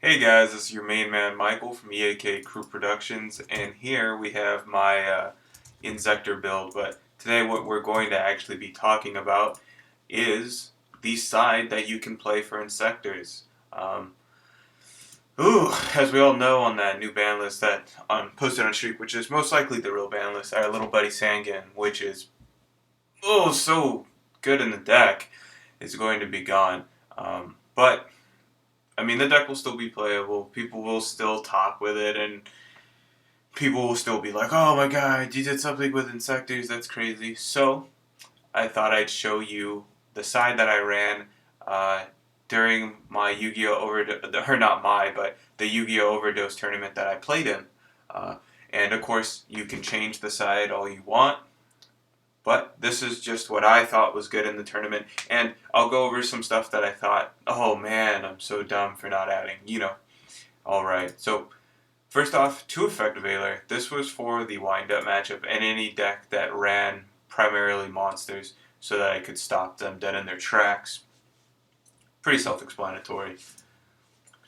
Hey guys, this is your main man Michael from EAKCrewProductions, and here we have my Inzektor build. But today, what we're going to actually be talking about is the side that you can play for Inzektors. Um, as we all know, on that new ban list that posted on Streak, which is most likely the real ban list, our little buddy Sangan, which is so good in the deck, is going to be gone. But I mean, the deck will still be playable. People will still talk with it, and people will still be like, "Oh my God, you did something with Inzektors. That's crazy." So I thought I'd show you the side that I ran uh, during my Yu-Gi-Oh overdose, or not my, but the Yu-Gi-Oh overdose tournament that I played in. Uh, and of course, you can change the side all you want. But this is just what I thought was good in the tournament, and I'll go over some stuff that I thought, oh man, I'm so dumb for not adding, Alright, so first off, 2 Effective Ailer. This was for the wind-up matchup and any deck that ran primarily monsters so that I could stop them dead in their tracks. Pretty self-explanatory.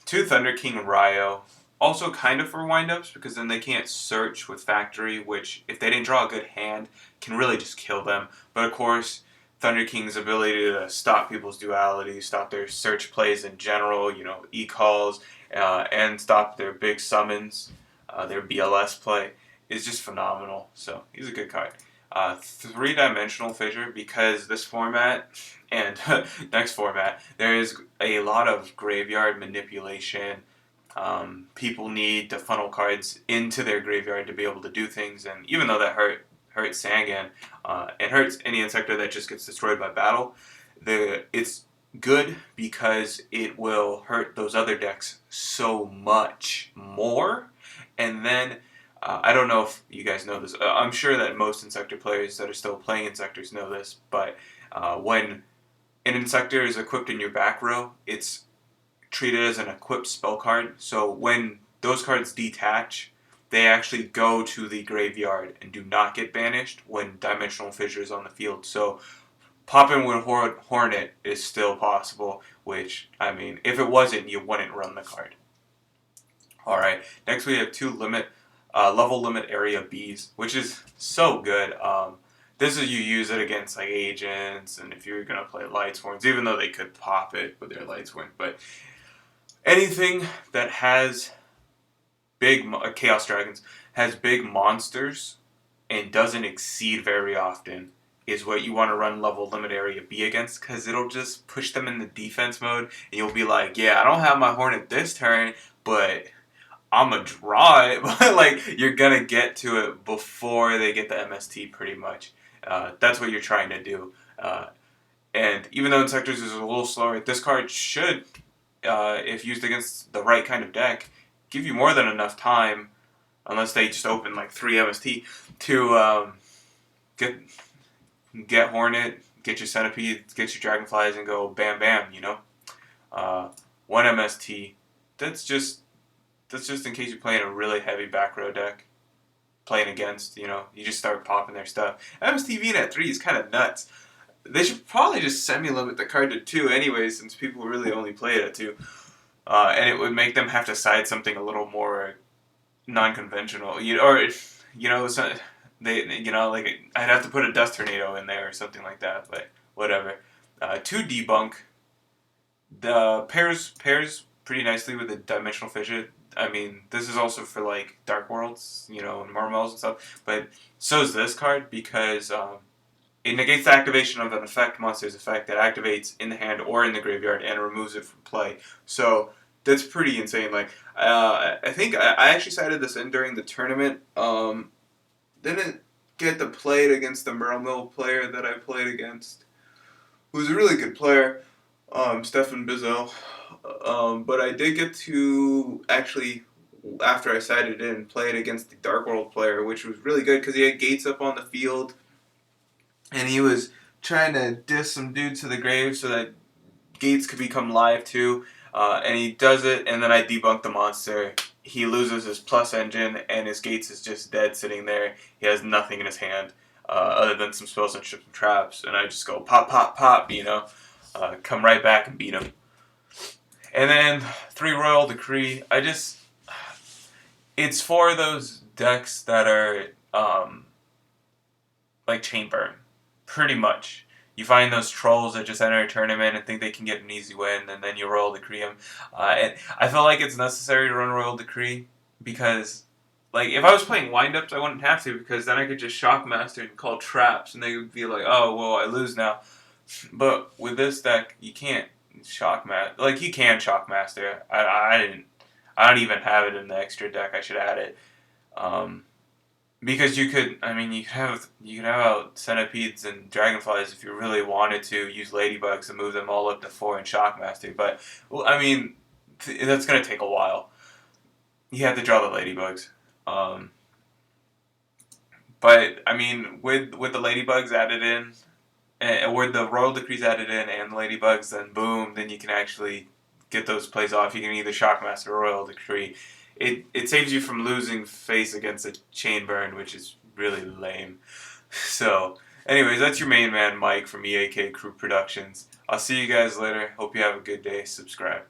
2 Thunder King Ryo. Also kind of for wind-ups because then they can't search with Factory, which if they didn't draw a good hand can really just kill them. But of course, Thunder King's ability to stop people's dualities, stop their search plays in general, e-calls, and stop their big summons, their BLS play, is just phenomenal. So he's a good card. 3-dimensional fissure because this format and next format there is a lot of graveyard manipulation. People need to funnel cards into their graveyard to be able to do things, and even though that hurts Sangan, it hurts any Inzektor that just gets destroyed by battle. It's good because it will hurt those other decks so much more, and then I don't know if you guys know this. I'm sure that most Inzektor players that are still playing Inzektors know this, but when an Inzektor is equipped in your back row, it's treated as an equipped spell card. So when those cards detach, they actually go to the graveyard and do not get banished when Dimensional Fissure is on the field. So popping with Hornet is still possible, which, I mean, if it wasn't, you wouldn't run the card. Alright, next we have 2 level limit area Bs, which is so good. This is you use it against like agents, and if you're gonna play Lightsworns, even though they could pop it with their Lightsworn, but anything that has big Chaos Dragons has big monsters and doesn't exceed very often is what you want to run level limit area B against, because it'll just push them in the defense mode, and you'll be like, yeah, I don't have my Hornet this turn, but I'm gonna draw it. But like, you're gonna get to it before they get the MST pretty much. That's what you're trying to do. And even though Inzektors is a little slower, this card should, if used against the right kind of deck, give you more than enough time, unless they just open like 3 MST, to get Hornet, get your Centipede, get your Dragonflies, and go bam bam, 1 MST, that's just in case you're playing a really heavy back row deck, playing against, you just start popping their stuff. MST being at 3 is kind of nuts. They should probably just semi-limit the card to 2 anyway, since people really only play it at 2. And it would make them have to side something a little more non-conventional. Like I'd have to put a Dust Tornado in there or something like that, but whatever. 2 Debunk. The pairs pretty nicely with the Dimensional Fissure. I mean, this is also for like Dark Worlds, and Marmels and stuff, but so is this card because it negates the activation of an effect, monster's effect, that activates in the hand or in the graveyard and removes it from play. So that's pretty insane. Like, I think I actually sided this in during the tournament. Didn't get to play it against the Merle player that I played against, who's a really good player, Stefan Bizel. But I did get to actually, after I sided in, play it against the Dark World player, which was really good because he had gates up on the field, and he was trying to diss some dudes to the grave so that gates could become live too. And he does it, and then I debunk the monster. He loses his plus engine, and his gates is just dead sitting there. He has nothing in his hand other than some spells and traps, and I just go pop, pop, pop, come right back and beat him. And then 3 Royal Decree. It's for those decks that are like Chain Burn, pretty much. You find those trolls that just enter a tournament and think they can get an easy win, and then you Royal Decree them. And I feel like it's necessary to run Royal Decree because, like, if I was playing windups, I wouldn't have to because then I could just Shockmaster and call traps, and they would be like, "Oh, well, I lose now." But with this deck, you can't Shockmaster. Like, you can Shockmaster. I didn't. I don't even have it in the extra deck. I should add it. Um, because you could, I mean, you could have out centipedes and dragonflies if you really wanted to use ladybugs and move them all up to 4 in Shockmaster. But well, I mean, that's gonna take a while. You have to draw the ladybugs. Um, but I mean, with the ladybugs added in, with the royal decrees added in and the ladybugs, then boom, then you can actually get those plays off. You can either Shockmaster or royal decree. It saves you from losing face against a chain burn, which is really lame. So, anyways, that's your main man, Mike from EAK Crew Productions. I'll see you guys later. Hope you have a good day. Subscribe.